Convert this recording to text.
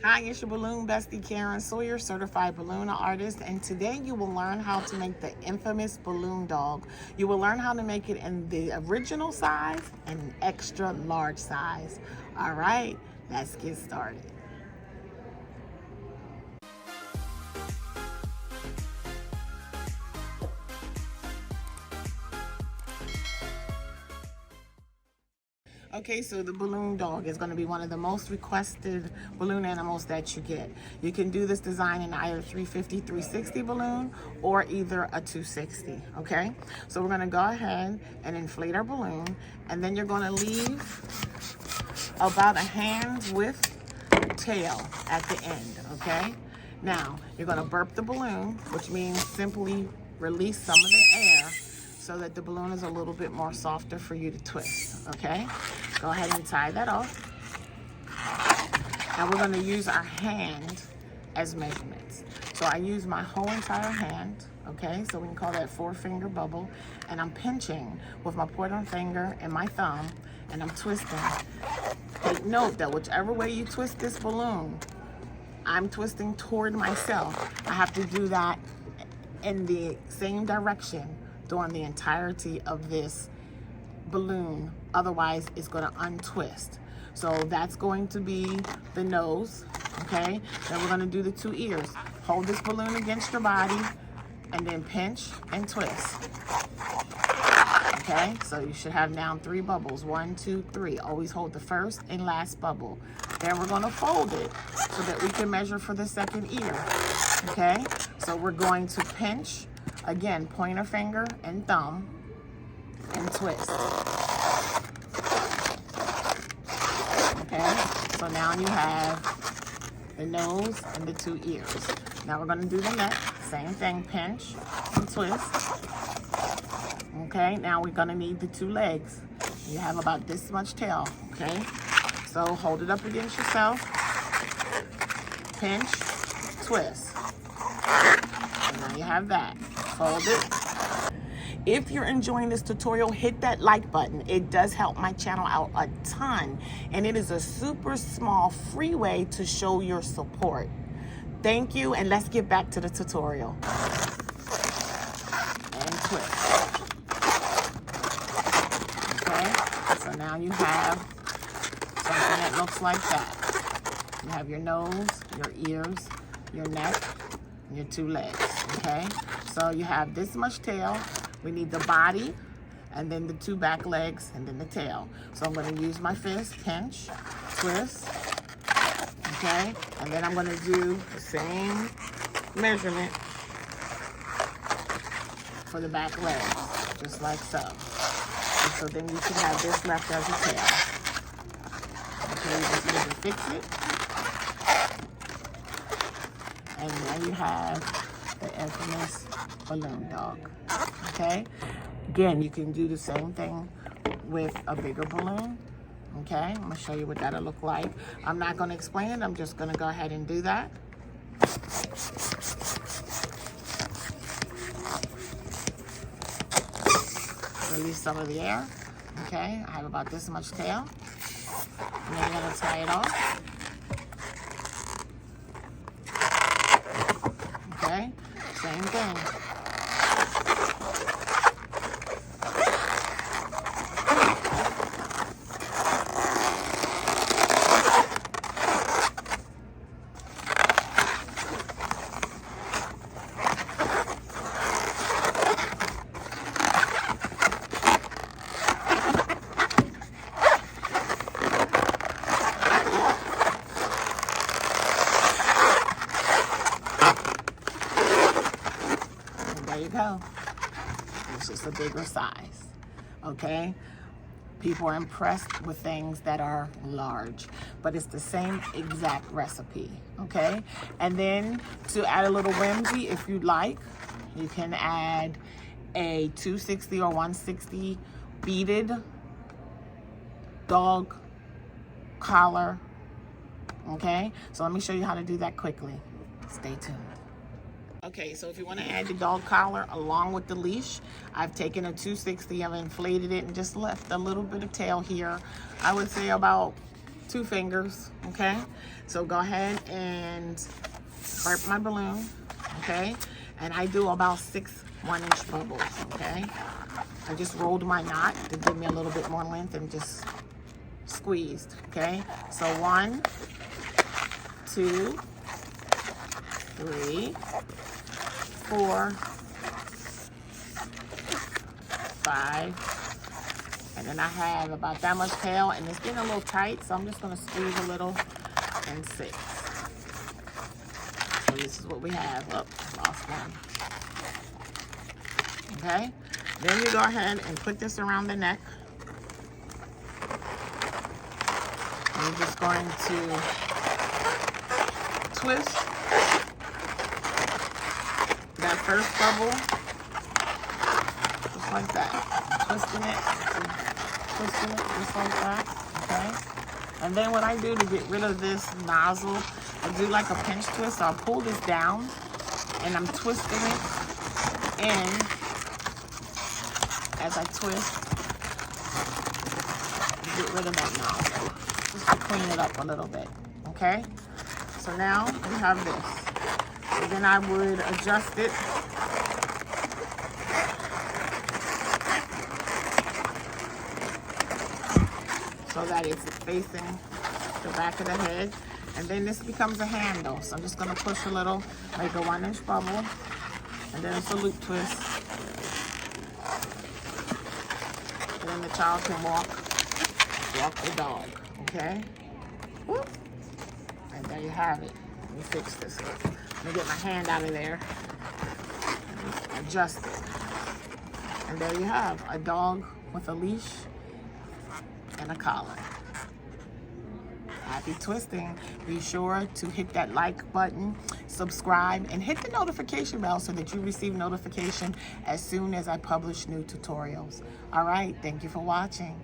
Hi, it's your balloon bestie Karen Sawyer, certified balloon artist, and today you will learn how to make the infamous balloon dog. You will learn how to make it in the original size and an extra large size. All right, let's get started. Okay, so the balloon dog is going to be one of the most requested balloon animals that you get. You can do this design in either 350, 360 balloon or either a 260, okay? So we're going to go ahead and inflate our balloon, and then you're going to leave about a hand's width tail at the end, okay? Now, you're going to burp the balloon, which means simply release some of the air so that the balloon is a little bit more softer for you to twist, okay? Go ahead and tie that off. Now we're going to use our hand as measurements. So I use my whole entire hand, okay? So we can call that 4-finger bubble. And I'm pinching with my pointer finger and my thumb, and I'm twisting. Take note that whichever way you twist this balloon, I'm twisting toward myself. I have to do that in the same direction during the entirety of this balloon, otherwise it's going to untwist. So that's going to be the nose, okay? Then we're going to do the 2 ears. Hold this balloon against your body and then pinch and twist. Okay, so you should have now 3 bubbles. 1, 2, 3. Always hold the first and last bubble. Then we're going to fold it so that we can measure for the 2nd ear. Okay, so we're going to pinch, again, pointer finger and thumb, and twist. Okay, so now you have the nose and the 2 ears. Now we're going to do the neck. Same thing, pinch and twist. Okay, now we're going to need the 2 legs. You have about this much tail, okay? So hold it up against yourself, pinch, twist. And now you have that. Fold it. If you're enjoying this tutorial, hit that like button. It does help my channel out a ton, and it is a super small free way to show your support. Thank you, and let's get back to the tutorial. And twist. Okay, so now you have something that looks like that. You have your nose, your ears, your neck, and your 2 legs, okay? So you have this much tail. We need the body, and then the 2 back legs, and then the tail. So I'm going to use my fist, pinch, twist, okay? And then I'm going to do the same measurement for the back legs, just like so. And so then you can have this left as a tail. Okay, you just need to fix it. And now you have the infamous balloon dog. Okay, again, you can do the same thing with a bigger balloon. Okay, I'm going to show you what that'll look like. I'm not going to explain it. I'm just going to go ahead and do that. Release some of the air. Okay, I have about this much tail. And then you're going to tie it off. Okay, same thing. There you go. It's just a bigger size, okay? People are impressed with things that are large, but it's the same exact recipe, okay? And then to add a little whimsy, if you'd like, you can add a 260 or 160 beaded dog collar, okay? So let me show you how to do that quickly. Stay tuned. Okay, so if you want to add the dog collar along with the leash, I've taken a 260, I've inflated it and just left a little bit of tail here. I would say about 2 fingers, okay? So go ahead and burp my balloon, okay? And I do about 6 1-inch bubbles, okay? I just rolled my knot to give me a little bit more length and just squeezed, okay? So 1, 2, 3, 4, 5, and then I have about that much tail, and it's getting a little tight, so I'm just gonna squeeze a little, and 6. So this is what we have. Oh, lost one. Okay, then you go ahead and put this around the neck. And you're just going to twist that first bubble, just like that. Twisting it just like that, okay? And then what I do to get rid of this nozzle, I do like a pinch twist. So I'll pull this down, and I'm twisting it in as I twist to get rid of that nozzle, just to clean it up a little bit, okay? So now we have this. So then I would adjust it so that it's facing the back of the head. And then this becomes a handle. So I'm just gonna push a little, make a 1-inch bubble, and then it's a loop twist. And then the child can walk the dog, okay? Whoop. And there you have it. Let me fix this. Let me get my hand out of there. Adjust it. And there you have a dog with a leash and a collar. Happy twisting. Be sure to hit that like button, subscribe, and hit the notification bell so that you receive notification as soon as I publish new tutorials. All right, thank you for watching.